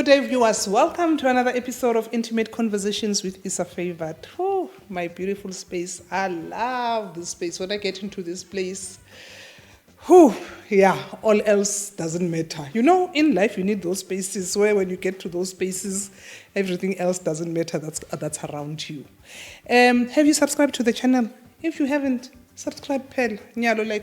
Good day, viewers. Welcome to another episode of Intimate Conversations with Isa Favored. Oh, my beautiful space. I love this space. When I get into this place, all else doesn't matter. You know, in life, you need those spaces where when you get to those spaces, everything else doesn't matter that's around you. Have you subscribed to the channel? If you haven't, subscribe, pal.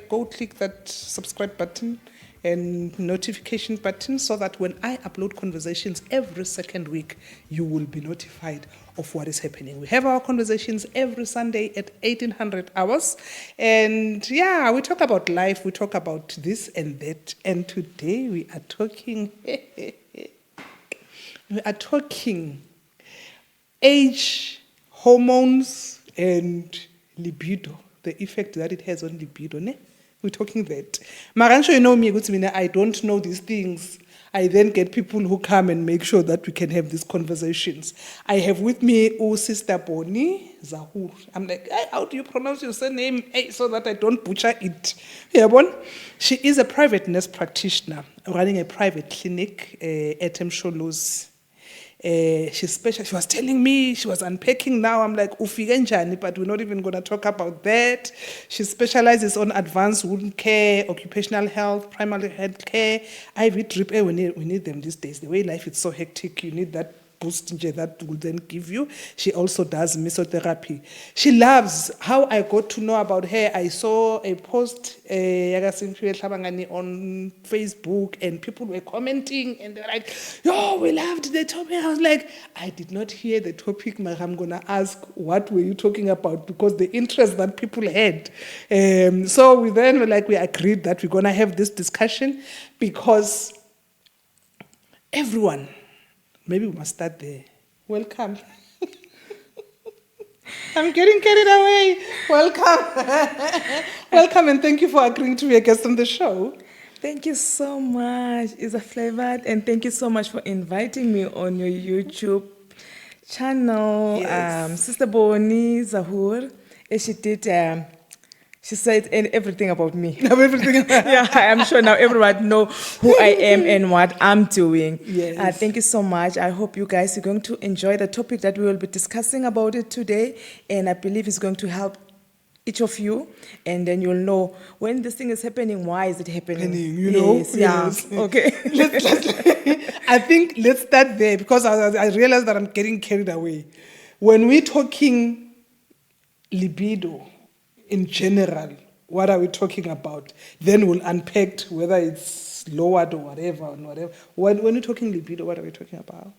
Go click that subscribe button and notification button so that when I upload conversations every second week, you will be notified of what is happening. We have our conversations every Sunday at 1800 hours. And we talk about life, we talk about this and that. And today we are talking, age, hormones, and libido, the effect that it has on libido. We're talking that. Maransho, you know me, I don't know these things. I then get people who come and make sure that we can have these conversations. I have with me Sister Bonnie Zahur. I'm like, hey, how do you pronounce your surname? Hey, so that I don't butcher it. She is a private nurse practitioner running a private clinic at Msholozi. She's special. She was telling me, she was unpacking now. I'm like, but we're not even going to talk about that. She specializes on advanced wound care, occupational health, primary health care, IV drip. We need them these days. The way life is so hectic, you need that boost that will then give you. She also does mesotherapy. She loves how I got to know about her. I saw a post on Facebook and people were commenting and they're like, yo, we loved the topic. I was like, I did not hear the topic, but I'm going to ask, what were you talking about? Because the interest that people had. So we agreed that we're going to have this discussion because everyone, maybe we must start there. Welcome. I'm getting carried away. Welcome. Welcome and thank you for agreeing to be a guest on the show. Thank you so much, Isa Flavored, and thank you so much for inviting me on your YouTube channel. Yes. Sister Bonnie Zahur, she said everything about me. Everything. Yeah, I'm sure now everyone know who I am and what I'm doing. Yes. Thank you so much. I hope you guys are going to enjoy the topic that we will be discussing about it today, and I believe it's going to help each of you, and then you'll know when this thing is happening, why is it happening? Yes. Okay. I think let's start there because I realize that I'm getting carried away. When we're talking libido in general, what are we talking about? Then we'll unpack whether it's lowered or whatever. When we're talking libido, what are we talking about?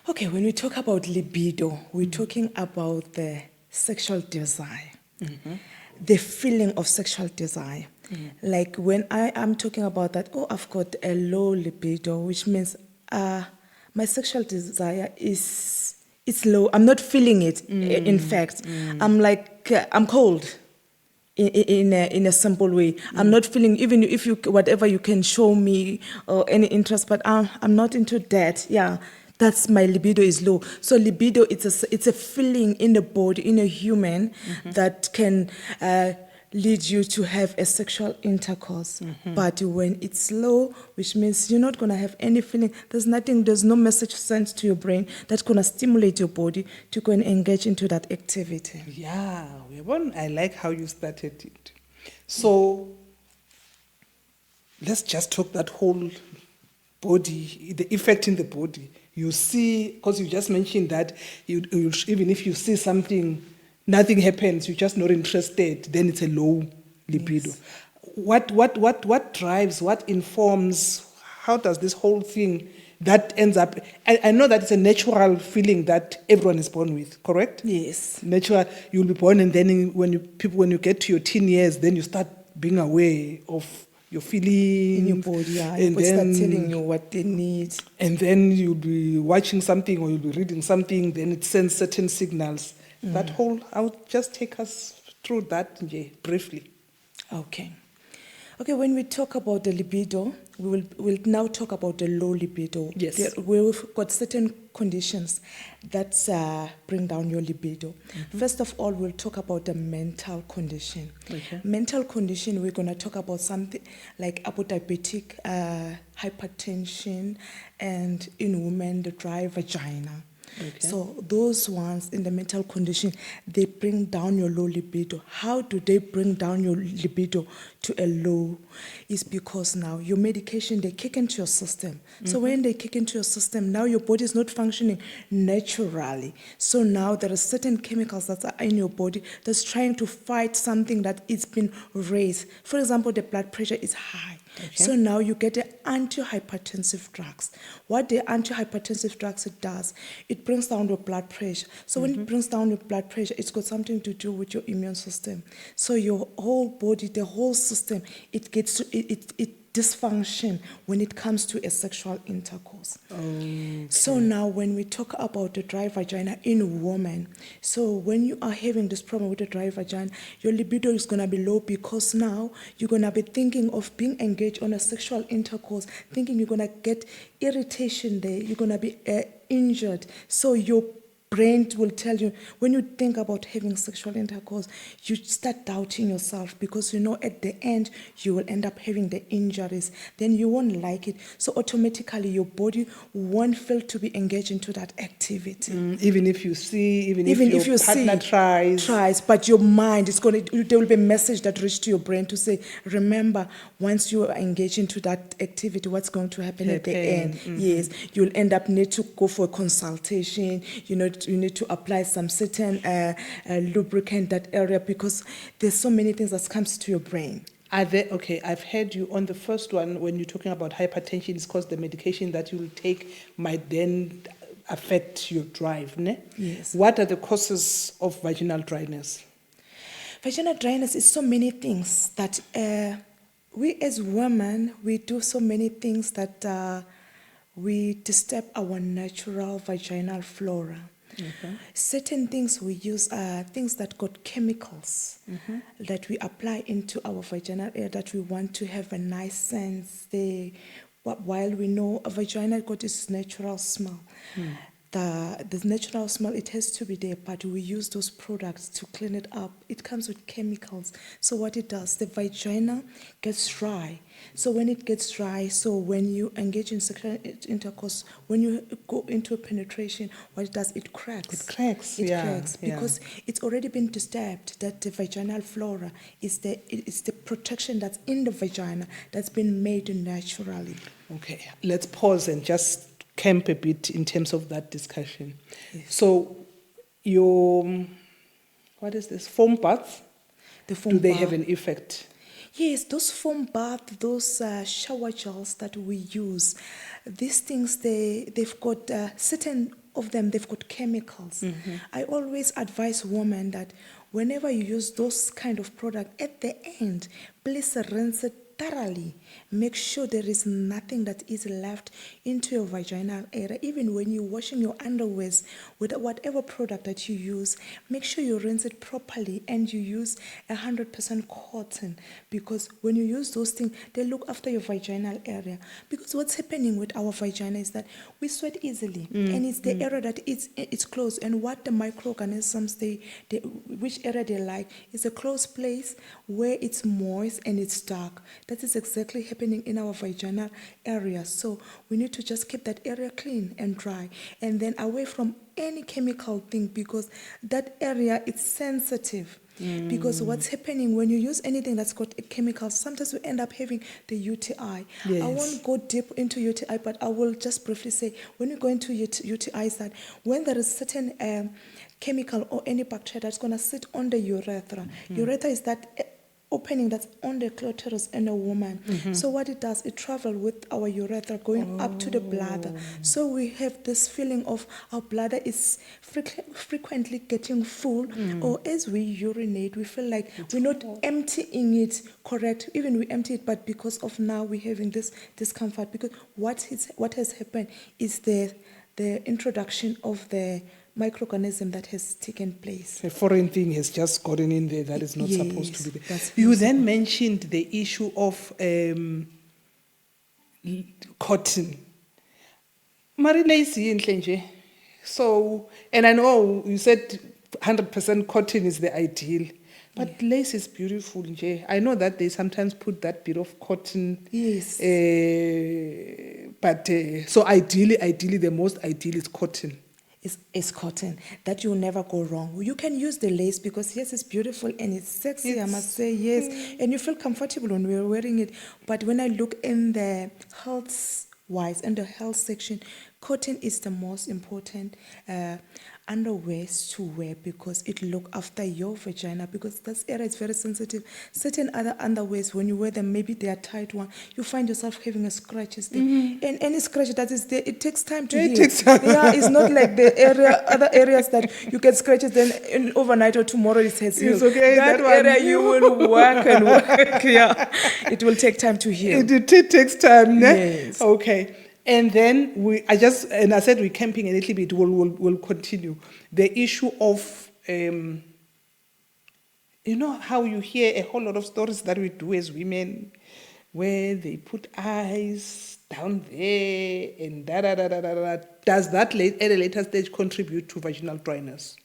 Okay, when we talk about libido, we're talking about the sexual desire. Mm-hmm. The feeling of sexual desire. Mm-hmm. Like when I am talking about that, I've got a low libido, which means my sexual desire is low. I'm not feeling it. In fact, I'm cold. In a simple way, I'm not feeling, even if whatever you can show me or any interest, but I'm not into that. Yeah. That's my libido is low. So libido, it's a feeling in the body, in a human, that can lead you to have a sexual intercourse. Mm-hmm. But when it's low, which means you're not going to have any feeling, there's no message sent to your brain that's going to stimulate your body to go and engage into that activity. Yeah, I like how you started it. So let's just talk that whole body, the effect in the body. You see, because you just mentioned that you even if you see something, nothing happens, you're just not interested, then it's a low libido. Yes. What drives, what informs, how does this whole thing that ends up, I know that it's a natural feeling that everyone is born with, correct? Yes. Natural, you'll be born and then when you get to your teen years, then you start being aware of your feeling in your body, and then start telling you what they need. And then you'll be watching something or you'll be reading something, then it sends certain signals. That whole, I'll just take us through that briefly. Okay. Okay, when we talk about the libido, we'll now talk about the low libido. Yes. We've got certain conditions that bring down your libido. First of all, we'll talk about the mental condition. Okay. Mental condition, we're going to talk about something like diabetic hypertension, and in women, the dry vagina. Okay. So those ones in the mental condition, they bring down your low libido. How do they bring down your libido to a low? Is because now your medication, they kick into your system. So when they kick into your system, now your body is not functioning naturally. So now there are certain chemicals that are in your body that's trying to fight something that it's been raised. For example, the blood pressure is high. Okay. So now you get the antihypertensive drugs. What the antihypertensive drugs it does, it brings down your blood pressure. So when it brings down your blood pressure, it's got something to do with your immune system. So your whole body, the whole system, it gets to, it dysfunction when it comes to a sexual intercourse. Okay. So now when we talk about the dry vagina in women, so when you are having this problem with the dry vagina, your libido is going to be low because now you're going to be thinking of being engaged on a sexual intercourse, thinking you're going to get irritation there, you're going to be injured. So your brain will tell you, when you think about having sexual intercourse, you start doubting yourself because you know at the end you will end up having the injuries. Then you won't like it. So automatically your body won't feel to be engaged into that activity. Even if you see, even if If your you partner see, tries. but your mind is going to, there will be a message that reaches to your brain to say, remember, once you are engaged into that activity, what's going to happen at the end? Yes, you'll end up need to go for a consultation. You need to apply some certain lubricant that area because there's so many things that comes to your brain. Are there, okay, I've heard you on the first one when you're talking about hypertension, it's because the medication that you will take might then affect your drive, ne? Yes. What are the causes of vaginal dryness? Vaginal dryness is so many things that we as women, we do so many things that we disturb our natural vaginal flora. Okay. Certain things we use are things that got chemicals that we apply into our vaginal area that we want to have a nice sense. While we know a vagina got its natural smell, the natural smell, it has to be there, but we use those products to clean it up. It comes with chemicals. So what it does, the vagina gets dry. So when it gets dry, so when you engage in sexual intercourse, when you go into a penetration, what it does, it cracks. It cracks, It yeah, cracks yeah. because it's already been disturbed. That the vaginal flora is the protection that's in the vagina that's been made naturally. Okay, let's pause and just camp a bit in terms of that discussion. Yes. So, your, what is this, foam baths? The foam Do they bath. have an effect? Yes, those foam bath, those shower gels that we use, these things, they've got certain of them, they've got chemicals. I always advise women that whenever you use those kind of product, at the end, please rinse it thoroughly. Make sure there is nothing that is left into your vaginal area. Even when you're washing your underwears with whatever product that you use, make sure you rinse it properly and you use 100% cotton, because when you use those things, they look after your vaginal area. Because what's happening with our vagina is that we sweat easily, and it's the area that it's closed. And what the microorganisms, which area they like, is a closed place where it's moist and it's dark. That is exactly happening in our vaginal area. So we need to just keep that area clean and dry, and then away from any chemical thing, because that area is sensitive. Because what's happening when you use anything that's got a chemical, sometimes we end up having the UTI. Yes. I won't go deep into UTI, but I will just briefly say, when you go into UTIs, that when there is certain chemical or any bacteria that's going to sit on the urethra. Urethra is that opening that's on the clitoris in a woman. So what it does, it travels with our urethra going up to the bladder. So we have this feeling of our bladder is frequently getting full, or as we urinate, we feel like we're not emptying it correct. Even we empty it, but because of now we're having this discomfort, because what has happened is the introduction of the microorganism that has taken place. A foreign thing has just gotten in there that is not supposed to be there. That's You then possible. mentioned the issue of cotton. Mari lacy inhle nje. So, and I know you said 100% cotton is the ideal, but lace is beautiful nje. I know that they sometimes put that bit of cotton. Yes. But so ideally, the most ideal is cotton. Is cotton. That you'll never go wrong. You can use the lace because yes, it's beautiful and it's sexy, I must say, yes. And you feel comfortable when we're wearing it. But when I look in the health-wise, in the health section, cotton is the most important underwears to wear because it look after your vagina because that area is very sensitive. Certain other underwears, when you wear them, maybe they are tight one, you find yourself having a scratches there. And any scratch that is there, it takes time to heal. Takes time. Yeah, it's not like the other areas that you get scratches, then overnight or tomorrow it has healed. It's okay, That that one. area you will work and work. Yeah, it will take time to heal. It takes time, ne? Yes. Okay. And then I said we're camping a little bit. We'll continue the issue of you know how you hear a whole lot of stories that we do as women, where they put eyes down there and da da da da da da. Does that at a later stage contribute to vaginal dryness?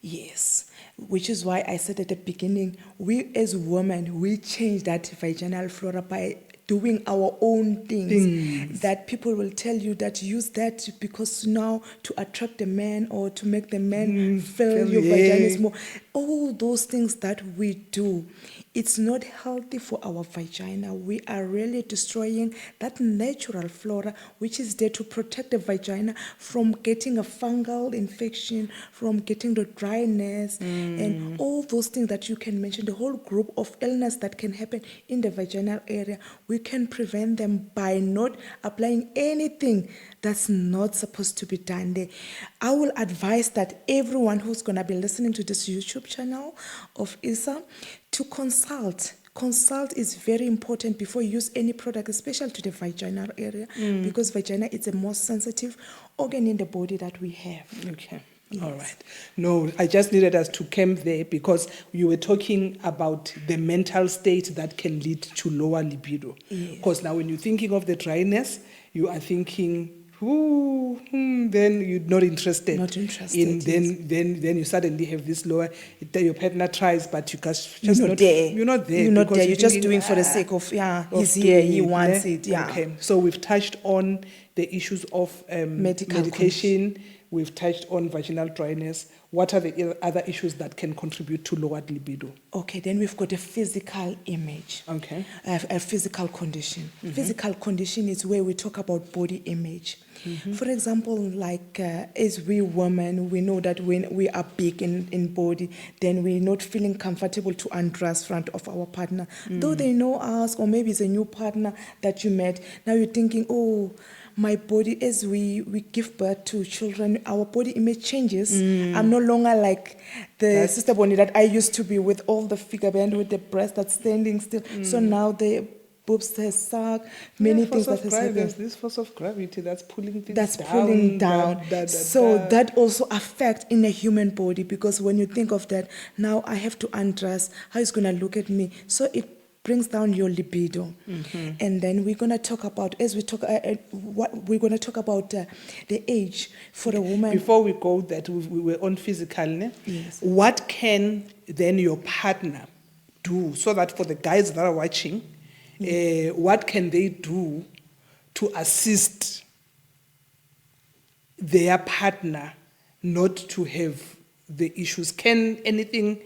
Yes, which is why I said at the beginning, we as women, we change that vaginal flora by doing our own things. That people will tell you that use that because now to attract the man or to make the man feel your vagina is more. All those things that we do, it's not healthy for our vagina. We are really destroying that natural flora which is there to protect the vagina from getting a fungal infection, from getting the dryness, and all those things that you can mention, the whole group of illness that can happen in the vaginal area. We can prevent them by not applying anything that's not supposed to be done there. I will advise that everyone who's going to be listening to this YouTube channel of ISA to consult. Consult is very important before you use any product, especially to the vaginal area, because vagina is the most sensitive organ in the body that we have. Okay. Yes. All right. No, I just needed us to camp there because you were talking about the mental state that can lead to lower libido. Yes. Because now when you're thinking of the dryness, you are thinking, then you're not interested. Not interested, In yes. then you suddenly have this lower. Your partner tries, but you just You're not there. You're not there. You're not because there. You're just thinking, doing for the sake of, of he's here, he doing wants ne? it, yeah. Okay. So we've touched on the issues of medication. We've touched on vaginal dryness. What are the other issues that can contribute to lowered libido? Okay, then we've got a physical image. Okay. A physical condition. Physical condition is where we talk about body image. For example, like as we women, we know that when we are big in body, then we're not feeling comfortable to undress front of our partner. Though they know us, or maybe it's a new partner that you met, now you're thinking, oh, my body, as we give birth to children, our body image changes. I'm no longer like the sister Bonnie that I used to be, with all the figure bend, with the breast that's standing still. So now the boobs has sag, many things that has happened. There's this force of gravity that's pulling things That's down. pulling down. That also affects in a human body, because when you think of that, now I have to undress, how is going to look at me? So it brings down your libido. And then we're going to talk about, as we talk, we're going to talk about the age for a woman. Before we go that, we were on physical, ne? Yes. What can then your partner do, so that for the guys that are watching, what can they do to assist their partner not to have the issues? Can anything,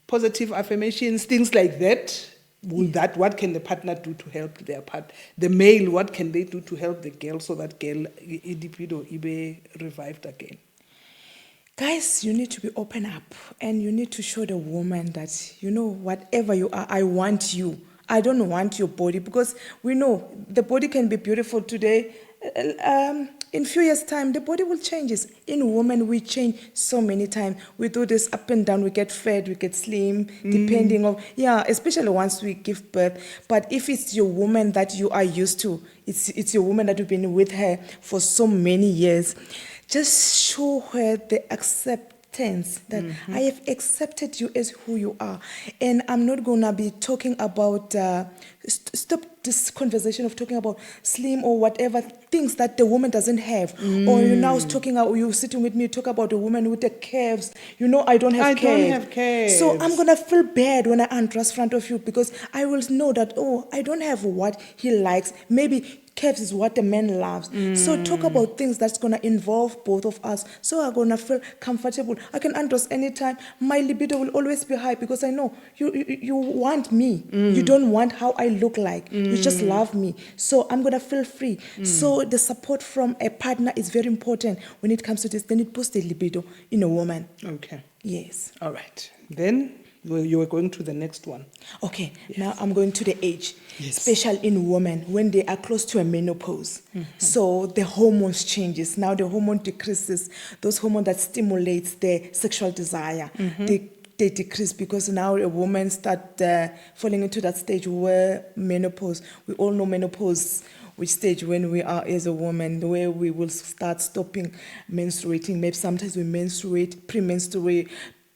positive affirmations, things like that, what can the partner do to help their part? The male, what can they do to help the girl so that girl libido be revived again? Guys, you need to be open up, and you need to show the woman that, you know, whatever you are, I want you. I don't want your body, because we know the body can be beautiful today. In few years' time, the body will change. In women, we change so many times. We do this up and down. We get fat, we get slim, depending on, especially once we give birth. But if it's your woman that you are used to, it's your woman that you've been with her for so many years, just show her the acceptance that I have accepted you as who you are, and I'm not gonna be talking about stop this conversation of talking about slim or whatever things that the woman doesn't have, or you're now talking about, you're sitting with me, talk about a woman with the curves. I don't have I curves. don't have curves. So I'm gonna feel bad when I undress front of you, because I will know that, oh, I don't have what he likes. Maybe curves is what a man loves. So talk about things that's gonna involve both of us. So I'm gonna feel comfortable. I can undress anytime. My libido will always be high, because I know you want me. You don't want how I look like. You just love me. So I'm gonna feel free. So the support from a partner is very important when it comes to this. Then it boosts the libido in a woman. Okay. Yes. All right. Then you were going to the next one. Okay, now I'm going to the age, Yes. especially in women when they are close to a menopause. So the hormones changes. Now the hormone decreases. Those hormones that stimulates the sexual desire, they decrease, because now a woman start falling into that stage where menopause. We all know menopause, which stage when we are as a woman, where we will start stopping menstruating. Maybe sometimes we menstruate,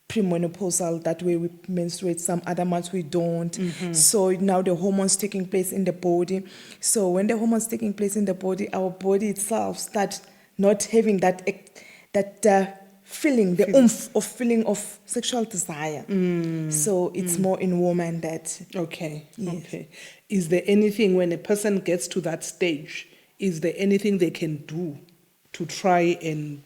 premenopausal, that way we menstruate, some other months we don't. So now the hormones taking place in the body. So when the hormones taking place in the body, our body itself starts not having that feeling, the oomph of feeling of sexual desire. So it's more in women that. Okay. Yes. Okay. Is there anything, when a person gets to that stage, is there anything they can do to try and,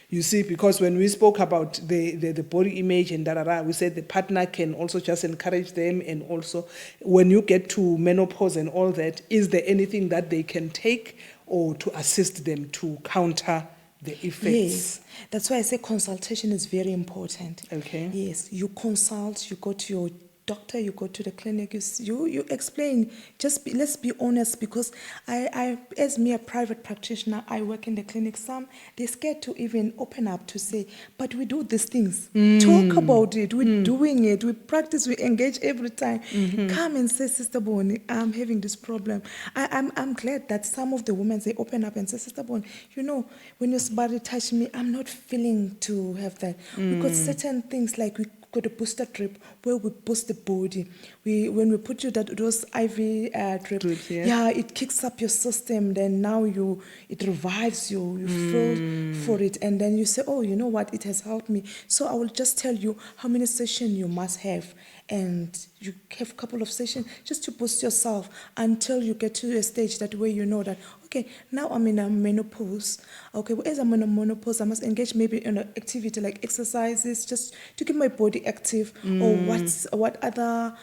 you see, because when we spoke about the body image and we said the partner can also just encourage them, and also when you get to menopause and all that, is there anything that they can take or to assist them to counter the effects? Yes, that's why I say consultation is very important. Okay. Yes, you consult, you go to your doctor, you go to the clinic, you explain. Let's be honest, because I as me a private practitioner, I work in the clinic. Some they're scared to even open up to say, but we do these things. Talk about it. We're doing it. We practice. We engage every time. Come and say, Sister Bonnie, I'm having this problem. I'm glad that some of the women, they open up and say, Sister Bonnie, when your body touch me, I'm not feeling to have that. We got certain things, like we got a booster drip where we boost the body. When we put you those IV drips, yeah. it kicks up your system. Then now it revives you. You feel for it, and then you say, oh, you know what? It has helped me. So I will just tell you how many sessions you must have, and you have a couple of sessions just to boost yourself until you get to a stage that way you know that, okay, now I'm in a menopause. Okay, as I'm in a menopause, I must engage maybe in an activity like exercises, just to keep my body active. Or what other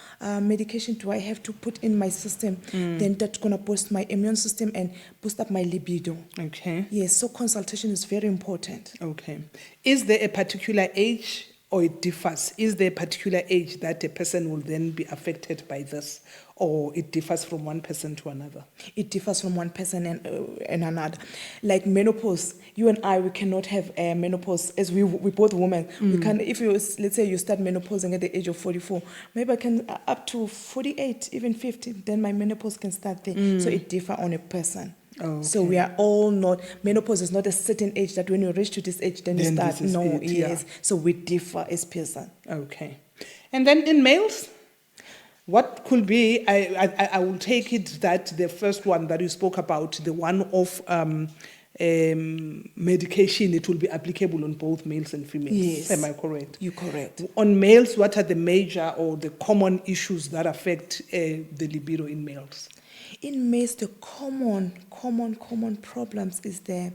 medication do I have to put in my system? Then that's gonna boost my immune system and boost up my libido. Okay. Yes, so consultation is very important. Okay. Is there a particular age, or it differs? Is there a particular age that a person will then be affected by this, or it differs from one person to another? It differs from one person and another. Like menopause, you and I, we cannot have a menopause, as we both women. We can, if you, let's say you start menopausing at the age of 44, maybe I can up to 48, even 50, then my menopause can start there. So it differs on a person. Oh, So okay. we are all not, menopause is not a certain age that when you reach to this age, then you Then start. this is No, it, yes. So we differ as person. Okay. And then in males, what could be, I will take it that the first one that you spoke about, the one of medication, it will be applicable on both males and females. Yes. Am I correct? You're correct. On males, what are the major or the common issues that affect the libido in males? In males, the common problems is the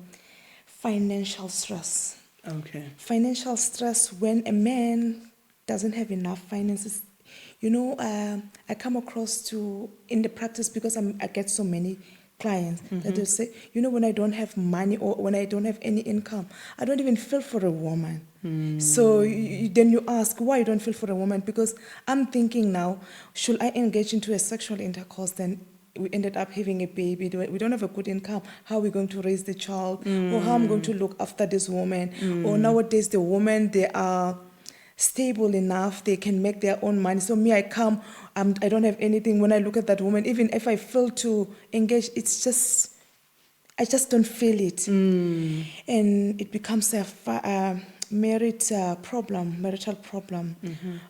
financial stress. Okay. Financial stress, when a man doesn't have enough finances. I come across in the practice, because I get so many clients that they say, when I don't have money or when I don't have any income, I don't even feel for a woman. So then you ask, why you don't feel for a woman? Because I'm thinking now, should I engage into a sexual intercourse? Then we ended up having a baby. We don't have a good income. How are we going to raise the child? Or how I'm going to look after this woman? Or nowadays the women, they are stable enough, they can make their own money. So me, I don't have anything. When I look at that woman, even if I fail to engage, it's just I just don't feel it. And it becomes a marital problem,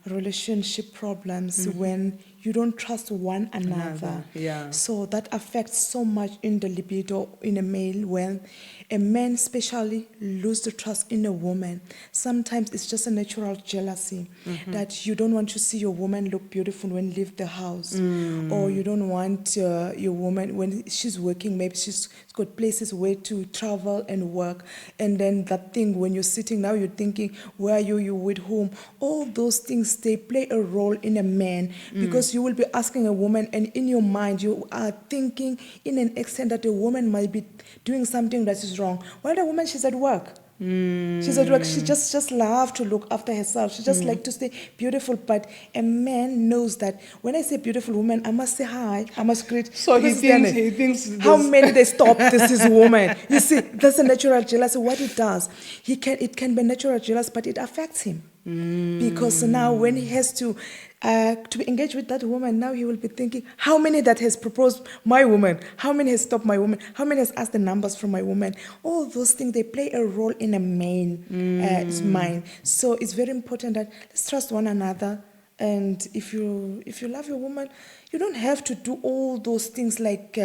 relationship problems when you don't trust one another. Yeah. So that affects so much in the libido in a male when a man especially lose the trust in a woman. Sometimes it's just a natural jealousy that you don't want to see your woman look beautiful when leave the house, or you don't want your woman when she's working, maybe she's got places where to travel and work, and then that thing when you're sitting now you're thinking, where are you with whom? All those things, they play a role in a man, because you will be asking a woman, and in your mind you are thinking in an extent that a woman might be doing something that is wrong, while the woman, she's at work. She's at work. She just love to look after herself. She just like to stay beautiful. But a man knows that when I say beautiful woman, I must say hi. I must greet. So he because thinks how there's- many they stop. This is woman. You see, that's a natural jealousy. What it does, it can be natural jealous, but it affects him. Because now when he has to be engaged with that woman, now he will be thinking, how many that has proposed my woman? How many has stopped my woman? How many has asked the numbers from my woman? All those things, they play a role in a man's mind. So it's very important that let's trust one another. And if you love your woman, you don't have to do all those things like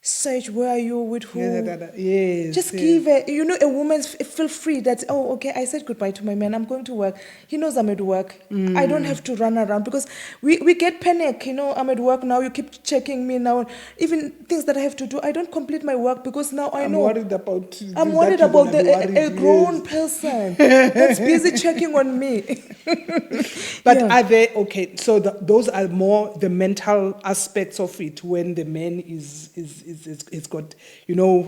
search where are you with who. Yes. Just yes. give a woman feel free that, oh, okay, I said goodbye to my man, I'm going to work. He knows I'm at work. I don't have to run around, because we get panic, I'm at work now, you keep checking me now. Even things that I have to do, I don't complete my work because now I know. I'm worried about I'm that worried you're about gonna be worried, a grown yes. person that's busy checking on me. But Yeah. are they okay? So those are more the mental aspects of it, when the man is got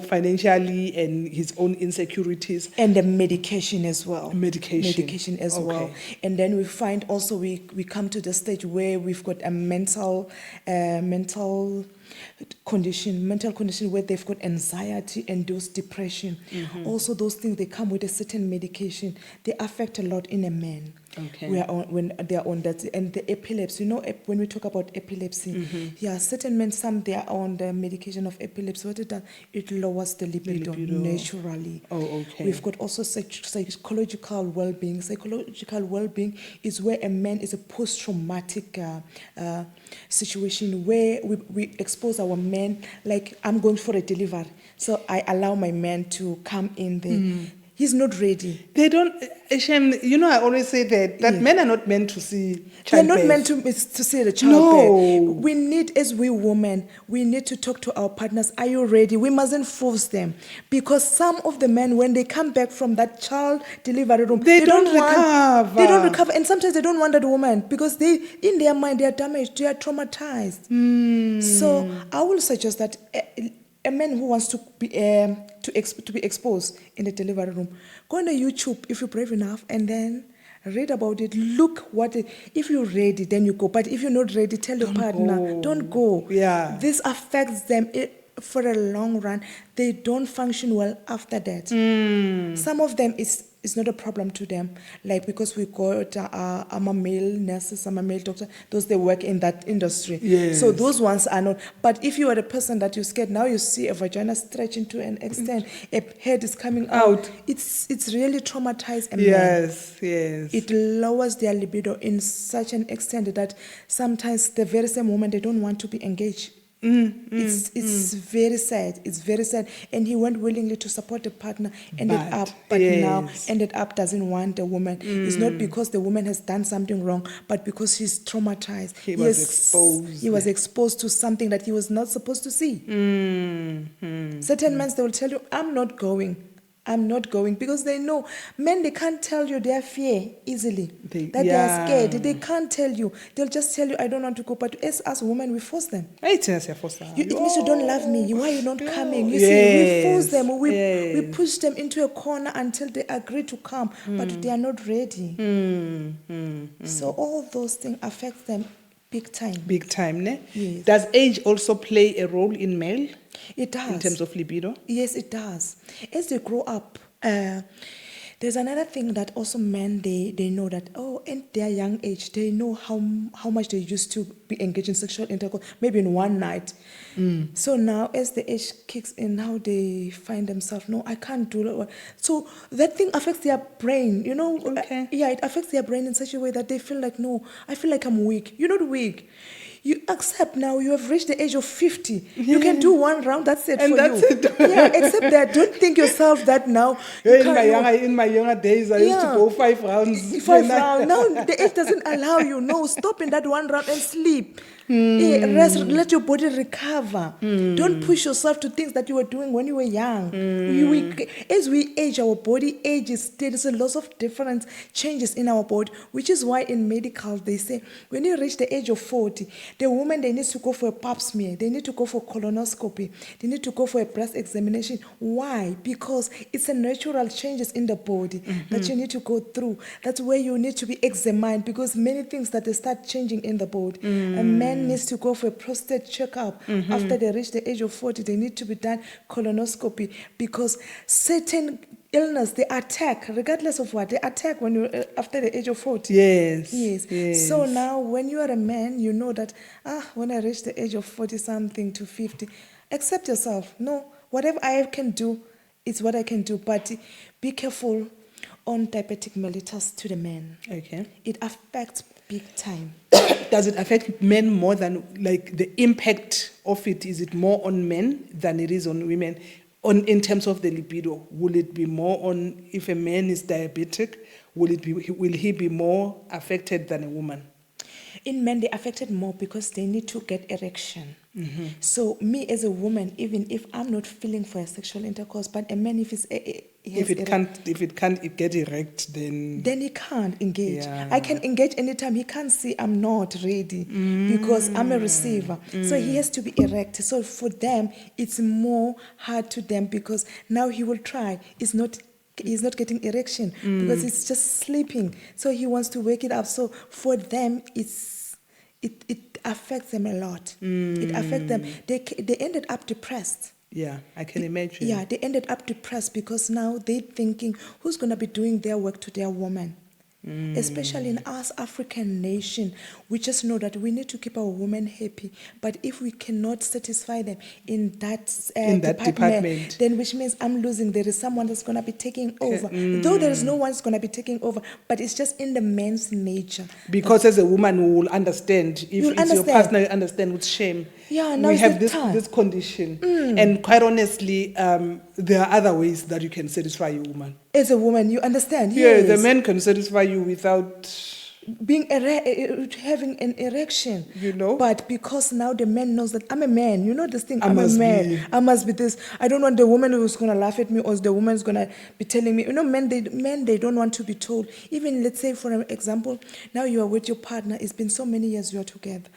financially and his own insecurities. And the medication as well. Medication. as Okay. well. And then we find also we come to the stage where we've got a mental condition where they've got anxiety and those depression. Also those things, they come with a certain medication. They affect a lot in a man. Okay. When they are on that, and the epilepsy, when we talk about epilepsy, certain men, some they are on the medication of epilepsy. What it does, it lowers the libido, naturally. Oh, okay. We've got also psychological well-being. Psychological well-being is where a man is a post-traumatic situation where we expose our men, like I'm going for a delivery, so I allow my man to come in there. He's not ready. They don't, Shem, I always say that Yes. men are not meant to see They're childbirth. not meant to see the childbirth. No. We need, as we women, we need to talk to our partners. Are you ready? We mustn't force them, because some of the men, when they come back from that child delivery room, They don't recover. They don't recover, and sometimes they don't want that woman because they, in their mind, they are damaged. They are traumatized. So I will suggest that a man who wants to be exposed in the delivery room, go on YouTube if you're brave enough, and then read about it. Look if you're ready, then you go. But if you're not ready, tell your partner, don't go. Yeah. This affects them for a long run. They don't function well after that. Some of them it's not a problem to them, like because we got I'm a male nurses, I'm a male doctor, those they work in that industry. Yes. So those ones are not. But if you are a person that you're scared, now you see a vagina stretching to an extent, a head is coming out. It's really traumatized a man. Yes. It lowers their libido in such an extent that sometimes the very same woman, they don't want to be engaged. It's very sad. It's very sad. And he went willingly to support the partner, but now ended up doesn't want the woman. It's not because the woman has done something wrong, but because he's traumatized. He was exposed. He was exposed to something that he was not supposed to see. Certain men, they will tell you, I'm not going, because they know men, they can't tell you their fear easily, they are scared. They can't tell you. They'll just tell you, I don't want to go. But as women, we force them. It means you don't love me. Why are you not coming? You see, we force them. We push them into a corner until they agree to come, but they are not ready. So all those things affect them big time. Ne? Yes. Does age also play a role in male? It does. In terms of libido? Yes, it does. As they grow up, There's another thing that also men, they know that, oh, in their young age, they know how much they used to be engaged in sexual intercourse, maybe in one night. So now as the age kicks in, now they find themselves, no, I can't do that. So that thing affects their brain, you know. Okay. Yeah, it affects their brain in such a way that they feel like, no, I feel like I'm weak. You're not weak. You accept now you have reached the age of 50. You can do one round, that's it And for that's you. it. Yeah, except that don't think yourself that now you In can't. in my younger days, I used to Yeah. go 5 rounds. 5 rounds. Now the age doesn't allow you. No, stop in that one round and sleep. Rest, let your body recover. Don't push yourself to things that you were doing when you were young. As we age, our body ages. There is a lot of different changes in our body, which is why in medical they say when you reach the age of 40, the woman, they need to go for a pap smear, they need to go for colonoscopy, they need to go for a breast examination. Why? Because it's a natural changes in the body that you need to go through. That's where you need to be examined, because many things that they start changing in the body. A man needs to go for a prostate checkup. After they reach the age of 40, they need to be done colonoscopy, because certain illness, they attack, regardless of what, they attack when you after the age of 40. Yes. So now when you are a man, you know that, when I reach the age of 40 something to 50, accept yourself. No, whatever I can do, it's what I can do. But be careful on diabetic mellitus to the men. Okay. It affects big time. Does it affect men more than, like, the impact of it? Is it more on men than it is on women? In terms of the libido, will it be more on, if a man is diabetic, will he be more affected than a woman? In men, they're affected more because they need to get erection. So me as a woman, even if I'm not feeling for a sexual intercourse, but a man, if it can't get erect, then he can't engage. Yeah. I can engage anytime. He can't see I'm not ready because I'm a receiver. So he has to be erect. So for them, it's more hard to them, because now he will try. He's not getting erection because he's just sleeping. So he wants to wake it up. So for them, it affects them a lot. It affects them. They ended up depressed. Yeah, I can imagine. Yeah, they ended up depressed because now they're thinking, who's going to be doing their work to their woman? Especially in us African nation, we just know that we need to keep our women happy. But if we cannot satisfy them in that department, then which means I'm losing. There is someone that's going to be taking over. Though there is no one that's going to be taking over, but it's just in the man's nature. Because as a woman, we will understand. If You'll it's understand. your partner, you understand with shame. Yeah, now we is have the time. this condition. And quite honestly, there are other ways that you can satisfy your woman. As a woman, you understand. Yeah, Yes. the man can satisfy you without being having an erection, you know. But because now the man knows that I'm a man, you know this thing. I I'm a must man. be. I must be this. I don't want the woman who's gonna laugh at me, or the woman's gonna be telling me. You know, men they don't want to be told. Even let's say for example, now you are with your partner. It's been so many years you are together.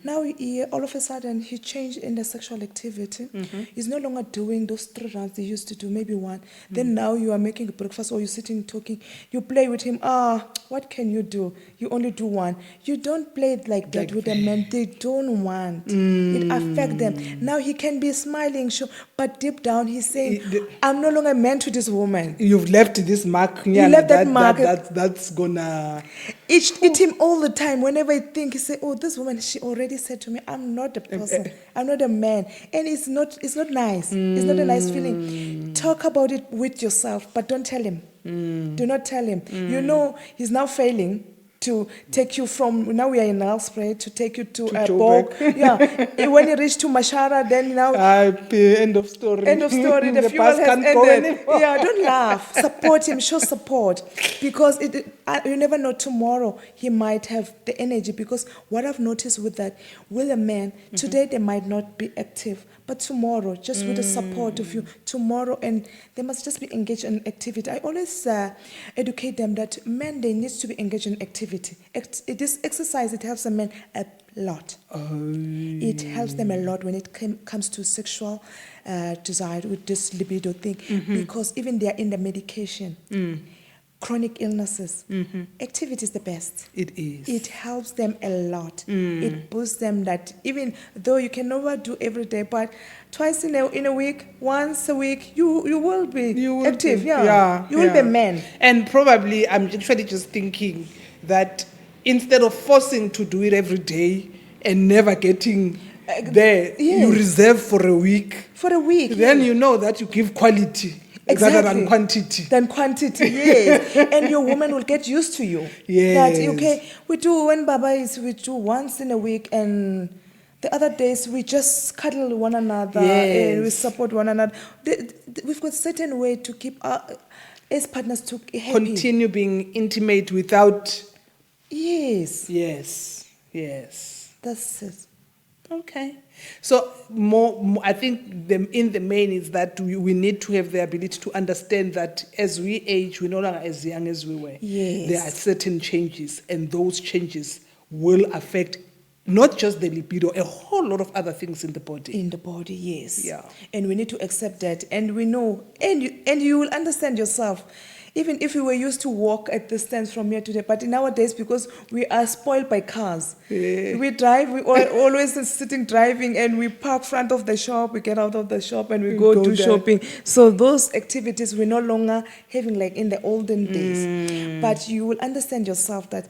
Now all of a sudden he changed in the sexual activity. He's no longer doing those 3 rounds he used to do, maybe 1. Then now you are making breakfast, or you're sitting talking. You play with him. What can you do? You only do 1. You don't play it like that with a man. They don't want. It affects them. Now he can be smiling, sure, but deep down he's saying, I'm no longer meant to this woman. You've left this mark. You left that mark. That's gonna eat him all the time. Whenever I think, he say, oh, this woman, she already said to me, I'm not a person. I'm not a man. And it's not nice. It's not a nice feeling. Talk about it with yourself, but don't tell him. Do not tell him. You know, he's now failing to take you from, now we are in Nelspruit, to take you to Bog. Yeah. When you reach to Mashara, then now... end of story. End of story. The fuel has ended. Yeah, don't laugh. Support him. Show support. Because you never know, tomorrow he might have the energy. Because what I've noticed with a man, today they might not be active. But tomorrow, just with the support of you, tomorrow, and they must just be engaged in activity. I always educate them that men, they need to be engaged in activity. This exercise, it helps a man a lot. It helps them a lot when it comes to sexual desire with this libido thing. Because even they are in the medication. chronic illnesses, activity is the best. It is. It helps them a lot. It boosts them that even though you can never do every day, but twice in a week, once a week, you will be active. You will be a man. And probably I'm actually just thinking that instead of forcing to do it every day and never getting there, you reserve for a week. For a week. Then you know that you give quality. Exactly. Rather than quantity. Than quantity, yes. And your woman will get used to you. Yes. That, okay, we do, when Baba is, we do once in a week, and the other days we just cuddle one another, and we support one another. We've got certain way to keep our, as partners, to happy. Continue being intimate without... Yes. Yes. That's it. Okay. So more I think in the main is that we need to have the ability to understand that as we age, we're no longer as young as we were. Yes. There are certain changes, and those changes will affect not just the libido, a whole lot of other things in the body. In the body, yes. Yeah. And we need to accept that. And we know, and you will understand yourself. Even if we were used to walk at distance from here to there, but nowadays, because we are spoiled by cars, we drive, we always sitting driving, and we park front of the shop, we get out of the shop, and we go do shopping. So those activities we're no longer having like in the olden days. But you will understand yourself that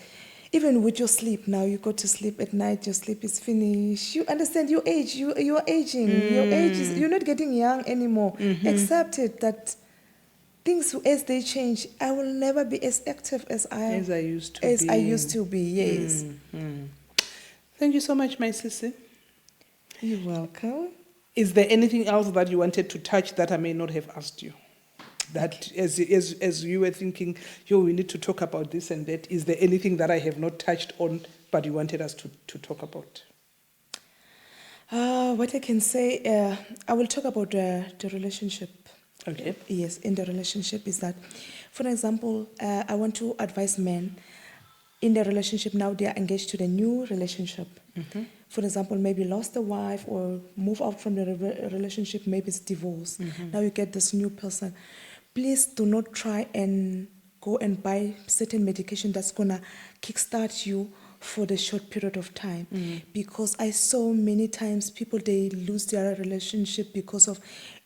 even with your sleep now, you go to sleep at night, your sleep is finished. You understand your age, you are aging. Your age is, you're not getting young anymore. Accept it that things as they change, I will never be as active as I used to be. Yes. Thank you so much, my sissy. You're welcome. Is there anything else that you wanted to touch that I may not have asked you? That as you were thinking, we need to talk about this and that. Is there anything that I have not touched on, but you wanted us to talk about? What I can say, I will talk about the relationship. Okay. Yes, in the relationship is that, for example, I want to advise men in the relationship now they are engaged to the new relationship. For example, maybe lost a wife or move out from the relationship, maybe it's divorce. Now you get this new person. Please do not try and go and buy certain medication that's gonna kickstart you for the short period of time. Because I saw many times people, they lose their relationship because of,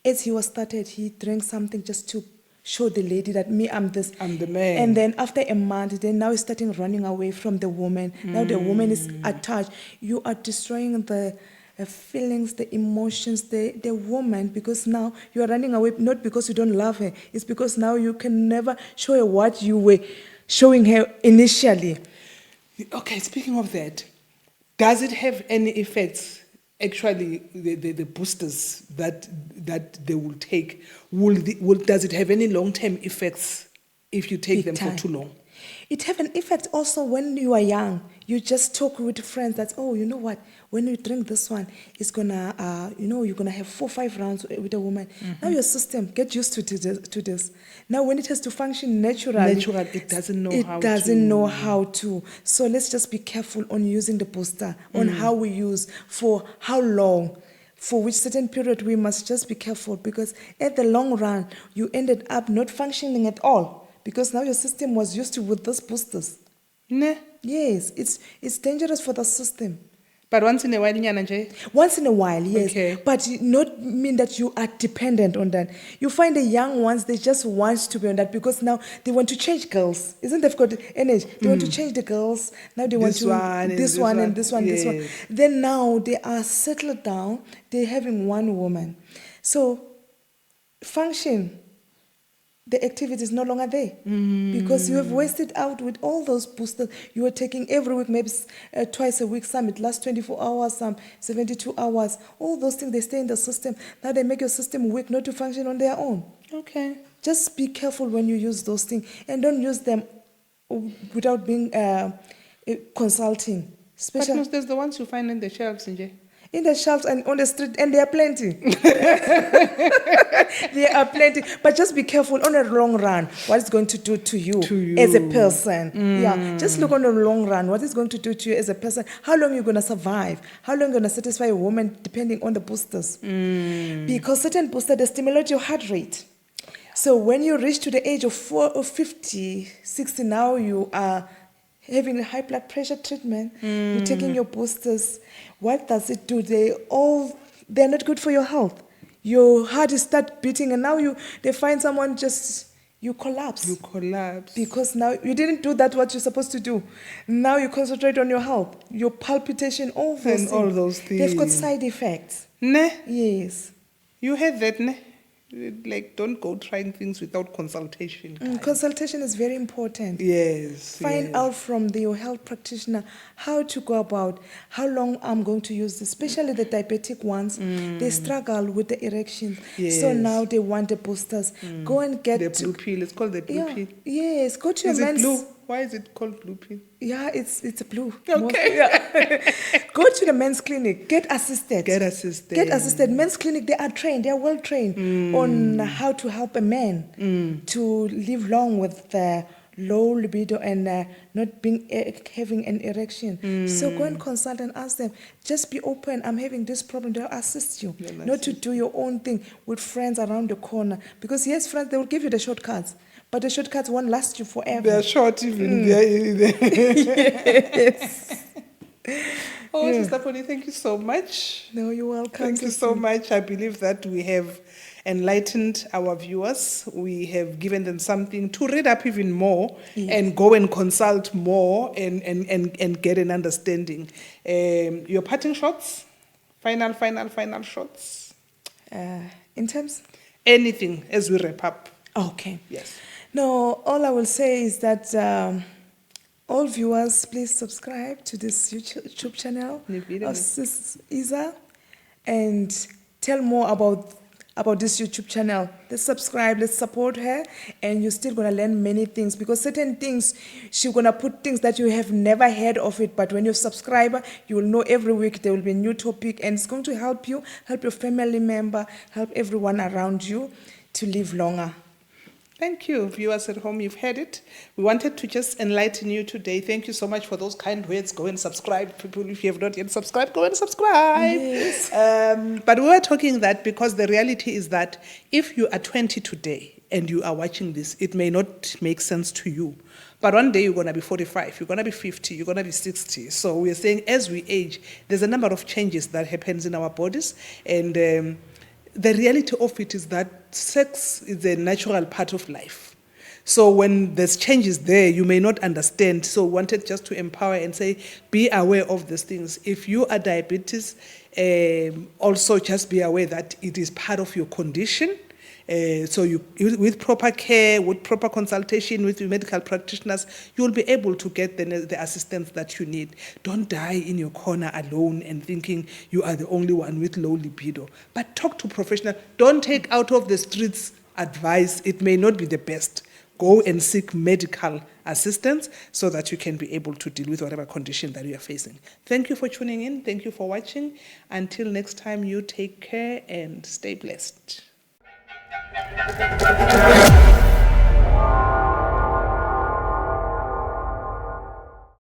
as he was started, he drank something just to show the lady that I'm the man. And then after a month, then now he's starting running away from the woman. Now the woman is attached. You are destroying the feelings, the emotions, the woman, because now you are running away, not because you don't love her. It's because now you can never show her what you were showing her initially. Okay, speaking of that, does it have any effects? Actually, the boosters that they will take, does it have any long-term effects if you take them for too long? It have an effect also when you are young. You just talk with friends that, oh, you know what, when you drink this one, it's gonna, you're gonna have 4 or 5 rounds with a woman. Now your system get used to this. Now when it has to function naturally, it doesn't know how to. So let's just be careful on using the booster, on how we use, for how long, for which certain period. We must just be careful, because at the long run, you ended up not functioning at all. Because now your system was used to with those boosters. Nah. Yes, it's dangerous for the system. But once in a while, Nyananje? Once in a while, yes. Okay. But not mean that you are dependent on that. You find the young ones, they just want to be on that because now they want to change girls. Isn't they've got energy? They want to change the girls. Now they want this one. Then now they are settled down. They're having one woman. So function. The activity is no longer there because you have wasted out with all those boosters you were taking every week, maybe twice a week. Some it lasts 24 hours, some 72 hours. All those things, they stay in the system. Now they make your system weak, not to function on their own. Okay. Just be careful when you use those things, and don't use them without being consulting. But there's the ones you find in the shelves, Nje. In the shelves and on the street, and there are plenty. There are plenty. But just be careful on a long run, what it's going to do to you as a person. Yeah, just look on the long run, what it's going to do to you as a person. How long you're going to survive? How long you're going to satisfy a woman depending on the boosters? Because certain boosters, they stimulate your heart rate. So when you reach to the age of 50, 60, now you are having a high blood pressure treatment, you're taking your boosters. What does it do? They're not good for your health. Your heart is start beating, and now they find someone you collapse. You collapse. Because now you didn't do that what you're supposed to do. Now you concentrate on your health, your palpitation, all those things. They've got side effects. Ne? Yes. You heard that, ne? Like, don't go trying things without consultation. Consultation is very important. Yes. Find out from your health practitioner how to go about, how long I'm going to use this, especially the diabetic ones. They struggle with the erection. Yes. So now they want the boosters. Go and get the blue pill. It's called the blue pill. Yes, go to Is your it men's. blue? Why is it called blue pill? Yeah, it's blue. Okay. Go to the men's clinic. Get assisted. Get assisted. Get assisted. Men's clinic, they are trained. They are well trained on how to help a man to live long with low libido and not having an erection. So go and consult and ask them. Just be open. I'm having this problem. They'll assist you. Not to do your own thing with friends around the corner. Because yes, friends, they will give you the shortcuts. But the shortcuts won't last you forever. They're short even. Yes. Oh, Sister Pony, thank you so much. No, you're welcome. Thank you so much. I believe that we have enlightened our viewers. We have given them something to read up even more and go and consult more and get an understanding. Your parting shots? Final shots? In terms? Anything as we wrap up. Okay. Yes. No, all I will say is that all viewers, please subscribe to this YouTube channel of Sis Isa and tell more about this YouTube channel. Let's subscribe, let's support her, and you're still going to learn many things, because certain things, she's going to put things that you have never heard of it, but when you're a subscriber, you will know every week there will be a new topic, and it's going to help you, help your family member, help everyone around you to live longer. Thank you, viewers at home. You've heard it. We wanted to just enlighten you today. Thank you so much for those kind words. Go and subscribe. People, if you have not yet subscribed, go and subscribe. Yes. But we were talking that because the reality is that if you are 20 today and you are watching this, it may not make sense to you. But one day you're going to be 45, you're going to be 50, you're going to be 60. So we're saying as we age, there's a number of changes that happens in our bodies. And the reality of it is that sex is a natural part of life. So when there's changes there, you may not understand. So wanted just to empower and say, be aware of these things. If you are diabetes, also just be aware that it is part of your condition. So with proper care, with proper consultation with your medical practitioners, you will be able to get the assistance that you need. Don't die in your corner alone and thinking you are the only one with low libido. But talk to professionals. Don't take out of the streets advice. It may not be the best. Go and seek medical assistance so that you can be able to deal with whatever condition that you are facing. Thank you for tuning in. Thank you for watching. Until next time, you take care and stay blessed.